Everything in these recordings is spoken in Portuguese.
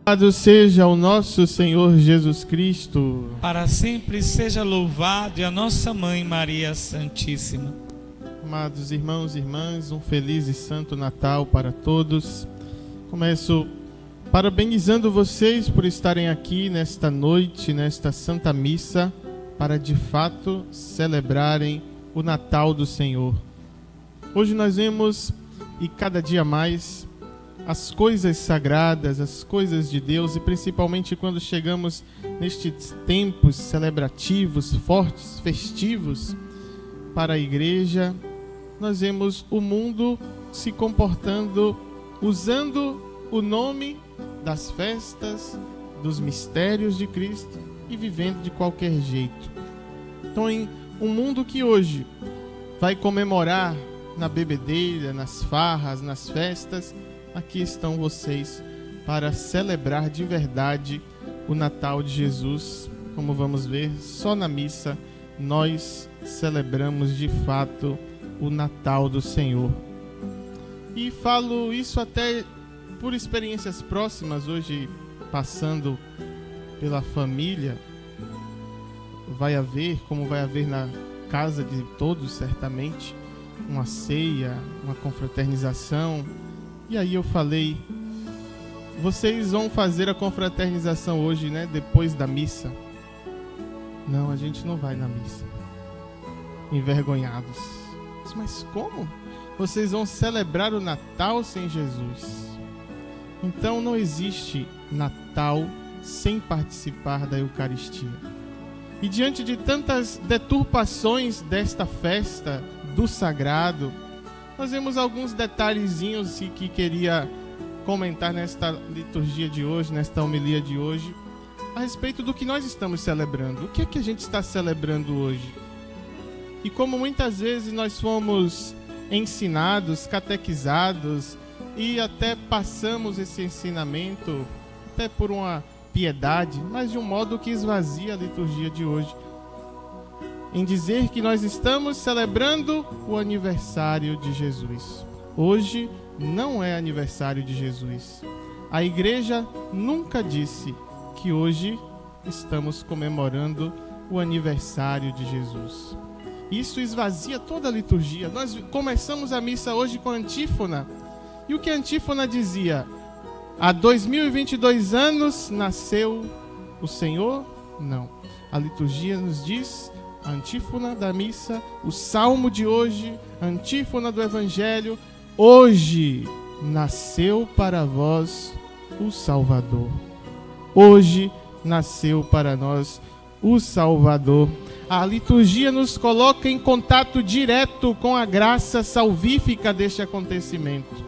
Louvado seja o nosso Senhor Jesus Cristo. Para sempre seja louvado e a nossa Mãe Maria Santíssima. Amados irmãos e irmãs, um feliz e santo Natal para todos. Começo parabenizando vocês por estarem aqui nesta noite, nesta Santa Missa, para de fato celebrarem o Natal do Senhor. Hoje nós vemos, e cada dia mais, as coisas sagradas, as coisas de Deus, e principalmente quando chegamos nestes tempos celebrativos, fortes, festivos para a igreja, nós vemos o mundo se comportando, usando o nome das festas, dos mistérios de Cristo e vivendo de qualquer jeito. Então, em um mundo que hoje vai comemorar na bebedeira, nas farras, nas festas, aqui estão vocês para celebrar de verdade o Natal de Jesus. Como vamos ver, só na missa nós celebramos de fato o Natal do Senhor. E falo isso até por experiências próximas, hoje passando pela família, vai haver, como vai haver na casa de todos certamente, uma ceia, uma confraternização. E aí eu falei, vocês vão fazer a confraternização hoje, né? Depois da missa? Não, a gente não vai na missa. Envergonhados. Mas como? Vocês vão celebrar o Natal sem Jesus? Então não existe Natal sem participar da Eucaristia. E diante de tantas deturpações desta festa do sagrado, nós vemos alguns detalhezinhos que queria comentar nesta liturgia de hoje, nesta homilia de hoje, a respeito do que nós estamos celebrando. O que é que a gente está celebrando hoje? E como muitas vezes nós fomos ensinados, catequizados e até passamos esse ensinamento, até por uma piedade, mas de um modo que esvazia a liturgia de hoje, em dizer que nós estamos celebrando o aniversário de Jesus. Hoje não é aniversário de Jesus. A igreja nunca disse que hoje estamos comemorando o aniversário de Jesus. Isso esvazia toda a liturgia. Nós começamos a missa hoje com a antífona. E o que a antífona dizia? Há 2022 anos nasceu o Senhor? Não. A liturgia nos diz, a antífona da missa, o salmo de hoje, a antífona do Evangelho: hoje nasceu para vós o Salvador. Hoje nasceu para nós o Salvador. A liturgia nos coloca em contato direto com a graça salvífica deste acontecimento.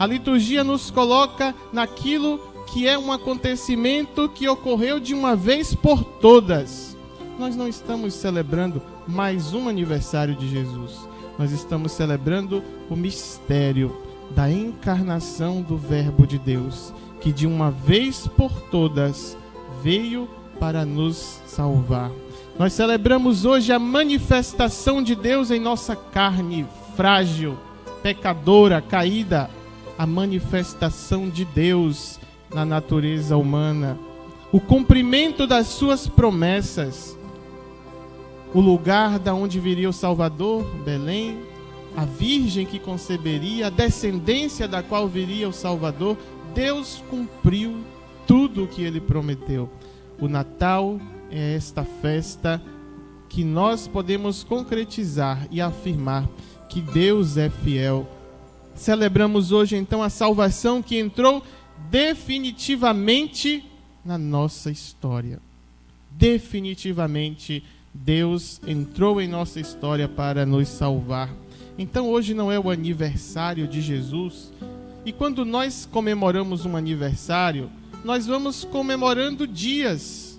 A liturgia nos coloca naquilo que é um acontecimento que ocorreu de uma vez por todas. Nós não estamos celebrando mais um aniversário de Jesus. Nós estamos celebrando o mistério da encarnação do Verbo de Deus, que de uma vez por todas veio para nos salvar. Nós celebramos hoje a manifestação de Deus em nossa carne frágil, pecadora, caída. A manifestação de Deus na natureza humana, o cumprimento das suas promessas, o lugar da onde viria o Salvador, Belém, a virgem que conceberia, a descendência da qual viria o Salvador. Deus cumpriu tudo o que ele prometeu. O Natal é esta festa que nós podemos concretizar e afirmar que Deus é fiel. Celebramos hoje então a salvação que entrou definitivamente na nossa história. Definitivamente Deus entrou em nossa história para nos salvar. Então hoje não é o aniversário de Jesus. E quando nós comemoramos um aniversário, nós vamos comemorando dias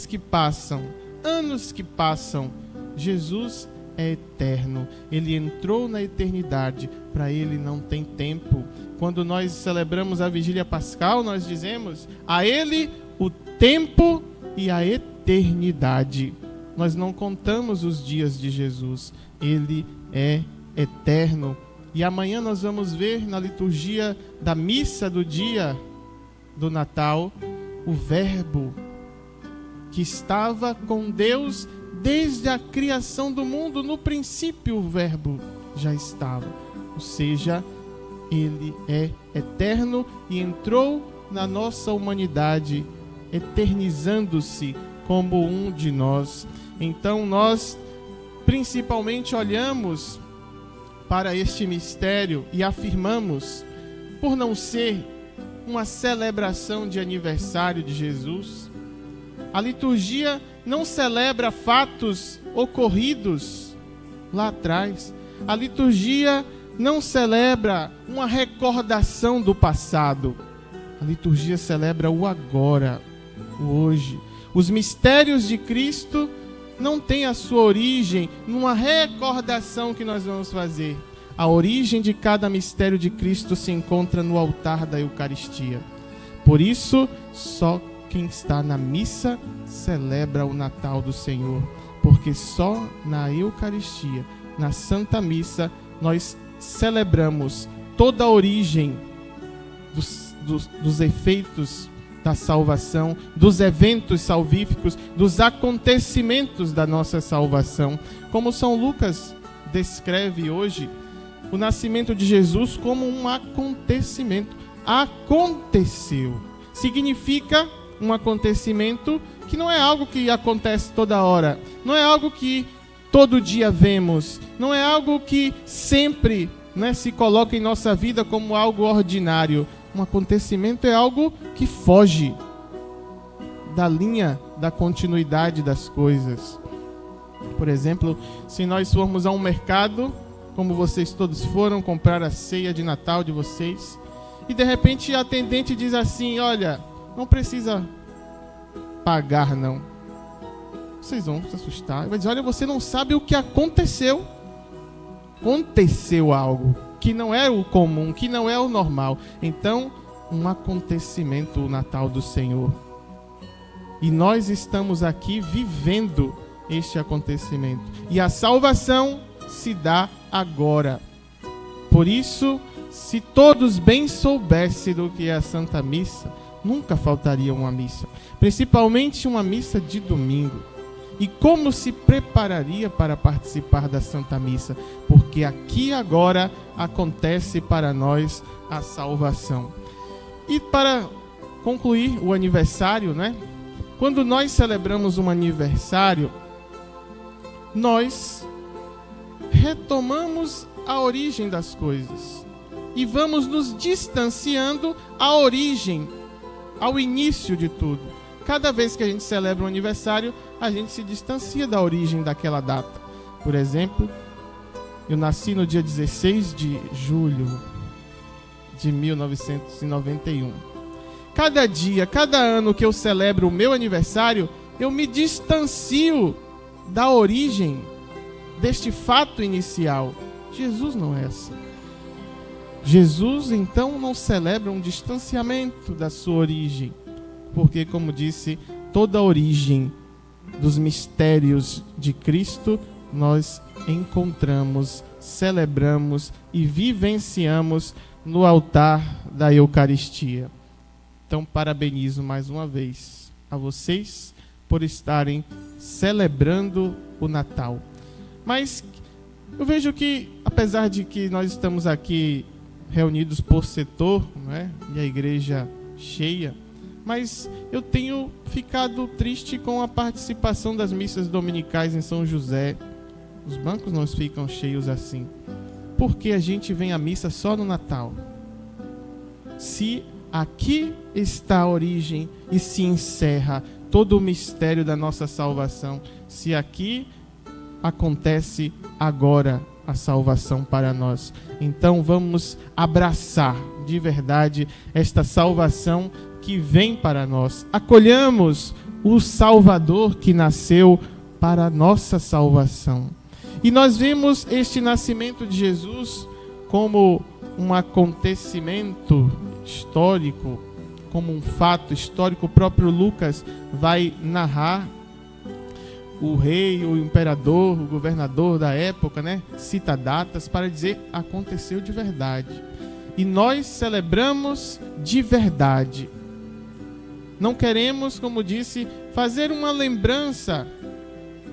que passam, anos que passam. Jesus é eterno, ele entrou na eternidade, para ele não tem tempo. Quando nós celebramos a vigília pascal, nós dizemos a ele o tempo e a eternidade. Nós não contamos os dias de Jesus, ele é eterno. E amanhã nós vamos ver na liturgia da missa do dia do Natal, o Verbo que estava com Deus desde a criação do mundo. No princípio o Verbo já estava, ou seja, ele é eterno e entrou na nossa humanidade, eternizando-se como um de nós. Então nós principalmente olhamos para este mistério e afirmamos, por não ser uma celebração de aniversário de Jesus, a liturgia não celebra fatos ocorridos lá atrás. A liturgia não celebra uma recordação do passado. A liturgia celebra o agora, o hoje. Os mistérios de Cristo não têm a sua origem numa recordação que nós vamos fazer. A origem de cada mistério de Cristo se encontra no altar da Eucaristia. Por isso, só quem está na missa celebra o Natal do Senhor, porque só na Eucaristia, na Santa Missa, nós celebramos toda a origem dos efeitos da salvação, dos eventos salvíficos, dos acontecimentos da nossa salvação. Como São Lucas descreve hoje o nascimento de Jesus como um acontecimento. Aconteceu. Significa um acontecimento que não é algo que acontece toda hora, não é algo que todo dia vemos, não é algo que sempre, se coloca em nossa vida como algo ordinário. Um acontecimento é algo que foge da linha da continuidade das coisas. Por exemplo, se nós formos a um mercado, como vocês todos foram comprar a ceia de Natal de vocês, e de repente a atendente diz assim: olha, não precisa pagar não. Vocês vão se assustar. Vai dizer: olha, você não sabe o que aconteceu. Aconteceu algo que não é o comum, que não é o normal. Então, um acontecimento, o Natal do Senhor. E nós estamos aqui vivendo este acontecimento. E a salvação se dá agora. Por isso, se todos bem soubessem do que é a Santa Missa, nunca faltaria uma missa. Principalmente uma missa de domingo. E como se prepararia para participar da Santa Missa? Porque aqui agora acontece para nós a salvação. E para concluir o aniversário, quando nós celebramos um aniversário, nós retomamos a origem das coisas e vamos nos distanciando à origem, ao início de tudo. Cada vez que a gente celebra um aniversário, a gente se distancia da origem daquela data. Por exemplo, eu nasci no dia 16 de julho de 1991. Cada dia, cada ano que eu celebro o meu aniversário, eu me distancio da origem deste fato inicial. Jesus não é assim. Jesus, então, não celebra um distanciamento da sua origem. Porque, como disse, toda a origem dos mistérios de Cristo nós encontramos, celebramos e vivenciamos no altar da Eucaristia. Então, parabenizo mais uma vez a vocês por estarem celebrando o Natal. Mas eu vejo que, apesar de que nós estamos aqui reunidos por setor, e a igreja cheia, mas eu tenho ficado triste com a participação das missas dominicais em São José. Os bancos não ficam cheios assim. Porque a gente vem à missa só no Natal. Se aqui está a origem e se encerra todo o mistério da nossa salvação, se aqui acontece agora a salvação para nós, então vamos abraçar de verdade esta salvação que vem para nós. Acolhamos o Salvador que nasceu para a nossa salvação. E nós vemos este nascimento de Jesus como um acontecimento histórico, como um fato histórico. O próprio Lucas vai narrar o rei, o imperador, o governador da época, cita datas para dizer: aconteceu de verdade. E nós celebramos de verdade. Não queremos, como disse, fazer uma lembrança,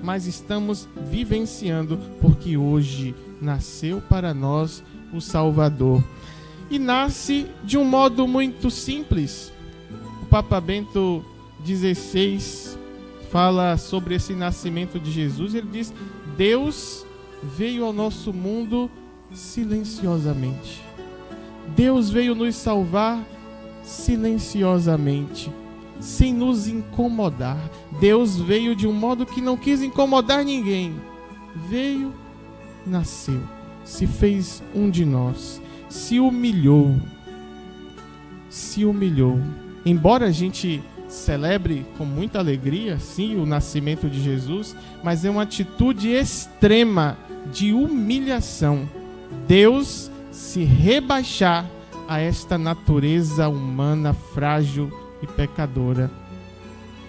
mas estamos vivenciando, porque hoje nasceu para nós o Salvador. E nasce de um modo muito simples. O Papa Bento XVI fala sobre esse nascimento de Jesus. Ele diz: Deus veio ao nosso mundo silenciosamente. Deus veio nos salvar silenciosamente, sem nos incomodar. Deus veio de um modo que não quis incomodar ninguém. Veio, nasceu, se fez um de nós, se humilhou. Embora a gente celebre com muita alegria, sim, o nascimento de Jesus, mas é uma atitude extrema de humilhação. Deus se rebaixar a esta natureza humana frágil e pecadora.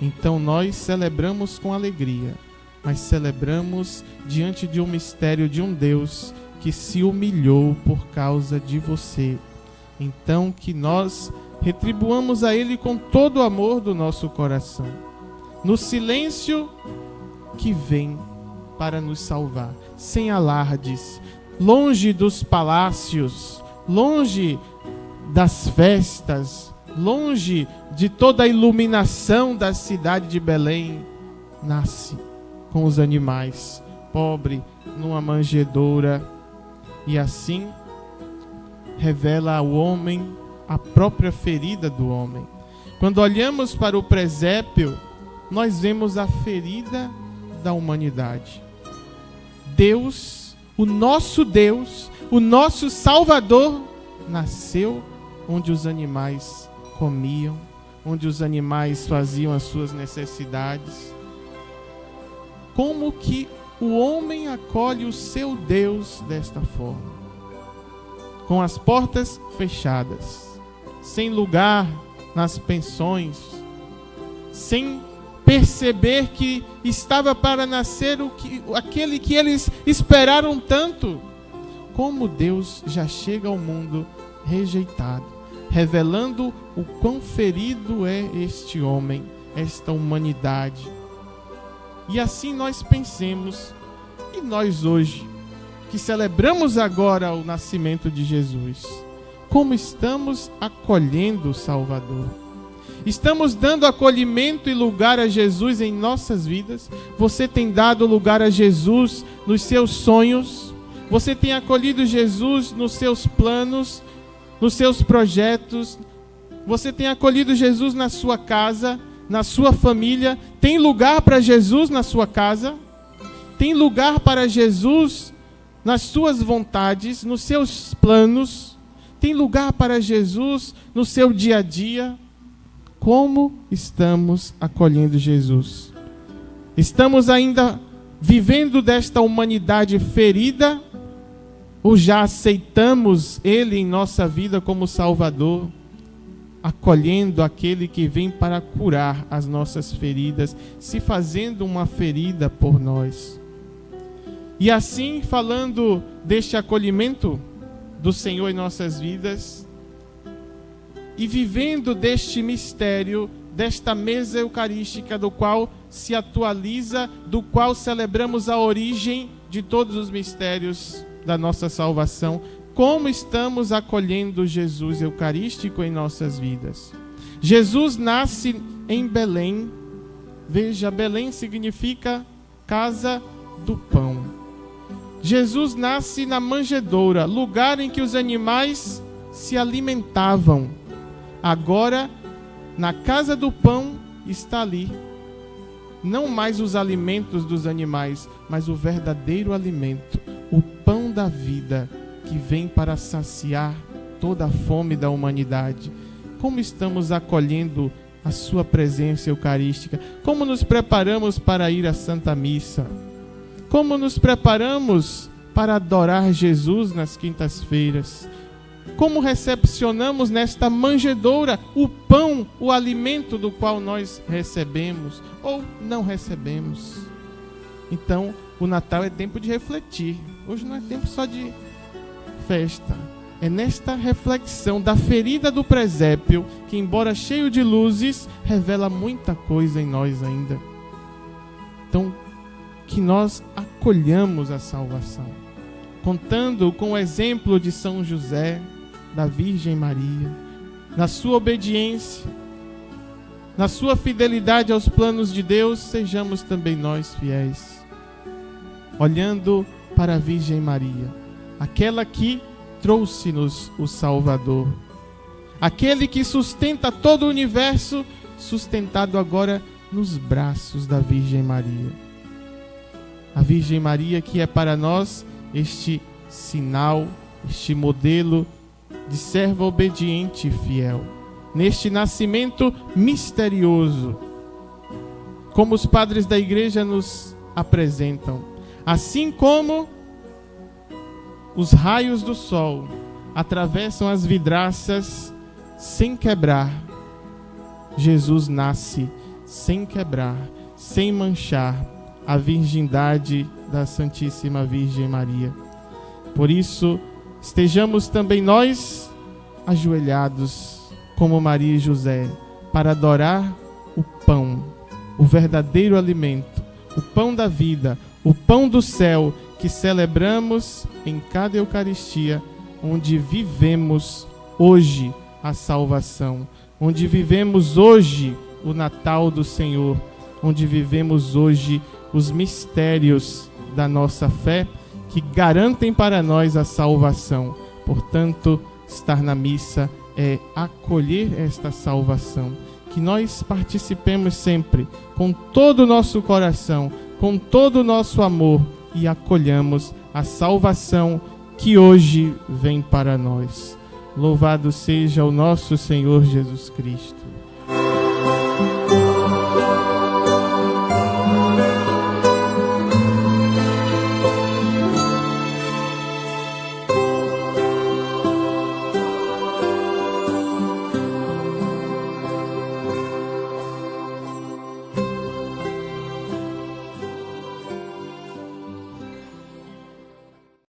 Então nós celebramos com alegria, mas celebramos diante de um mistério de um Deus que se humilhou por causa de você. Então que nós retribuamos a Ele com todo o amor do nosso coração, no silêncio que vem para nos salvar, sem alardes, longe dos palácios, longe das festas, longe de toda a iluminação da cidade de Belém. Nasce com os animais, pobre, numa manjedoura, e assim revela ao homem a própria ferida do homem. Quando olhamos para o presépio, nós vemos a ferida da humanidade. Deus, o nosso Salvador, nasceu onde os animais comiam, onde os animais faziam as suas necessidades. Como que o homem acolhe o seu Deus desta forma? Com as portas fechadas, sem lugar nas pensões, sem perceber que estava para nascer aquele que eles esperaram tanto. Como Deus já chega ao mundo rejeitado, revelando o quão ferido é este homem, esta humanidade. E assim nós pensemos, e nós hoje, que celebramos agora o nascimento de Jesus, como estamos acolhendo o Salvador? Estamos dando acolhimento e lugar a Jesus em nossas vidas? Você tem dado lugar a Jesus nos seus sonhos? Você tem acolhido Jesus nos seus planos, nos seus projetos? Você tem acolhido Jesus na sua casa, na sua família? Tem lugar para Jesus na sua casa? Tem lugar para Jesus nas suas vontades, nos seus planos? Tem lugar para Jesus no seu dia a dia? Como estamos acolhendo Jesus? Estamos ainda vivendo desta humanidade ferida? Ou já aceitamos Ele em nossa vida como Salvador, acolhendo aquele que vem para curar as nossas feridas, se fazendo uma ferida por nós? E assim, falando deste acolhimento do Senhor em nossas vidas, e vivendo deste mistério, desta mesa eucarística, do qual se atualiza, do qual celebramos a origem de todos os mistérios da nossa salvação, como estamos acolhendo Jesus eucarístico em nossas vidas? Jesus nasce em Belém. Veja, Belém significa casa do pão. Jesus nasce na manjedoura, lugar em que os animais se alimentavam. Agora, na casa do pão está ali, não mais os alimentos dos animais, mas o verdadeiro alimento, o pão da vida, que vem para saciar toda a fome da humanidade. Como estamos acolhendo a sua presença eucarística? Como nos preparamos para ir à Santa Missa? Como nos preparamos para adorar Jesus nas quintas-feiras? Como recepcionamos nesta manjedoura o pão, o alimento do qual nós recebemos ou não recebemos? Então, o Natal é tempo de refletir. Hoje não é tempo só de festa. É nesta reflexão da ferida do presépio que, embora cheio de luzes, revela muita coisa em nós ainda. Então, que nós acolhamos a salvação, contando com o exemplo de São José, da Virgem Maria, na sua obediência, na sua fidelidade aos planos de Deus, sejamos também nós fiéis, olhando para a Virgem Maria, aquela que trouxe-nos o Salvador, aquele que sustenta todo o universo, sustentado agora nos braços da Virgem Maria. A Virgem Maria que é para nós este sinal, este modelo de serva obediente e fiel, neste nascimento misterioso, como os padres da Igreja nos apresentam, assim como os raios do sol atravessam as vidraças sem quebrar, Jesus nasce sem quebrar, sem manchar a virgindade da Santíssima Virgem Maria. Por isso, estejamos também nós ajoelhados como Maria e José para adorar o pão, o verdadeiro alimento, o pão da vida, o pão do céu que celebramos em cada Eucaristia, onde vivemos hoje a salvação, onde vivemos hoje o Natal do Senhor, onde vivemos hoje os mistérios da nossa fé que garantem para nós a salvação. Portanto, estar na missa é acolher esta salvação, que nós participemos sempre com todo o nosso coração, com todo o nosso amor, e acolhamos a salvação que hoje vem para nós. Louvado seja o nosso Senhor Jesus Cristo.